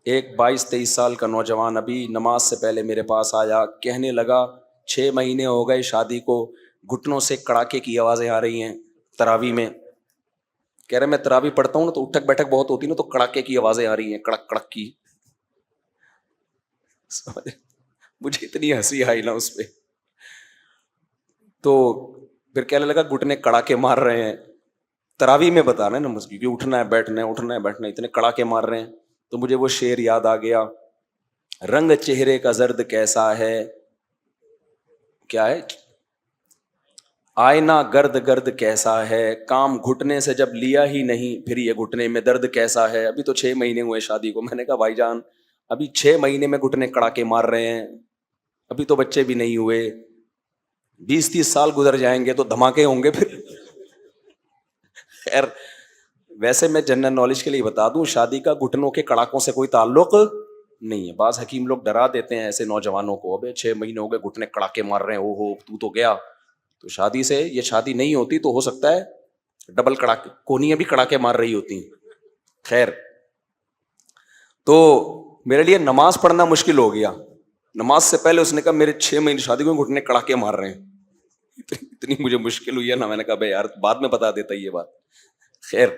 ایک 22-23 سال کا نوجوان ابھی نماز سے پہلے میرے پاس آیا، کہنے لگا 6 مہینے ہو گئے شادی کو، گھٹنوں سے کڑاکے کی آوازیں آ رہی ہیں تراویح میں۔ کہہ رہے میں تراویح پڑھتا ہوں نا تو اٹھک بیٹھک بہت ہوتی ہے نا، تو کڑاکے کی آوازیں آ رہی ہیں، کڑک کڑک کی۔ مجھے اتنی ہنسی آئی نا اس پہ، تو پھر کہنے لگا گھٹنے کڑاکے مار رہے ہیں، تراویح میں بتا رہے ہیں نا مسجد کی، اٹھنا ہے بیٹھنا ہے اٹھنا ہے بیٹھنا ہے، اتنے کڑاکے مار رہے ہیں۔ تو مجھے وہ شعر یاد آ گیا، رنگ چہرے کا زرد کیسا ہے، کیا ہے، آئینہ گرد گرد کیسا ہے، کام گھٹنے سے جب لیا ہی نہیں پھر یہ گھٹنے میں درد کیسا ہے۔ ابھی تو 6 مہینے ہوئے شادی کو۔ میں نے کہا بھائی جان ابھی 6 مہینے میں گھٹنے کڑاکے مار رہے ہیں، ابھی تو بچے بھی نہیں ہوئے، 20-30 سال گزر جائیں گے تو دھماکے ہوں گے پھر۔ خیر، ویسے میں جنرل نالج کے لیے بتا دوں، شادی کا گھٹنوں کے کڑاکوں سے کوئی تعلق نہیں ہے۔ بعض حکیم لوگ ڈرا دیتے ہیں ایسے نوجوانوں کو، ابے 6 مہینے ہو گئے گھٹنے کڑاکے مار رہے ہیں، او ہو تو گیا۔ تو شادی سے یہ شادی نہیں ہوتی تو ہو سکتا ہے ڈبل کڑاکے، کونیاں بھی کڑاکے مار رہی ہوتی ہیں۔ خیر، تو میرے لیے نماز پڑھنا مشکل ہو گیا۔ نماز سے پہلے اس نے کہا میرے 6 مہینے شادی کو گھٹنے کڑاکے مار رہے ہیں۔ اتنی مجھے مشکل ہوئی ہے نا، میں نے کہا بھائی یار بعد میں بتا دیتا یہ بات۔ خیر،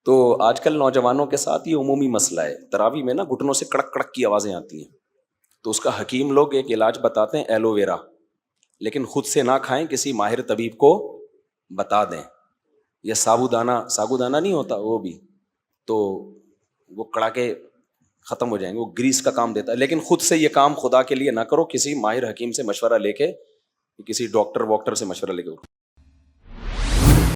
تو آج کل نوجوانوں کے ساتھ یہ عمومی مسئلہ ہے، تراویح میں نا گھٹنوں سے کڑک کڑک کی آوازیں آتی ہیں، تو اس کا حکیم لوگ ایک علاج بتاتے ہیں، ایلو ویرا، لیکن خود سے نہ کھائیں، کسی ماہر طبیب کو بتا دیں۔ یا سابودانہ نہیں ہوتا وہ بھی، تو وہ کڑاکے ختم ہو جائیں گے، وہ گریس کا کام دیتا ہے۔ لیکن خود سے یہ کام خدا کے لیے نہ کرو، کسی ماہر حکیم سے مشورہ لے کے، کسی ڈاکٹر واکٹر سے مشورہ لے کے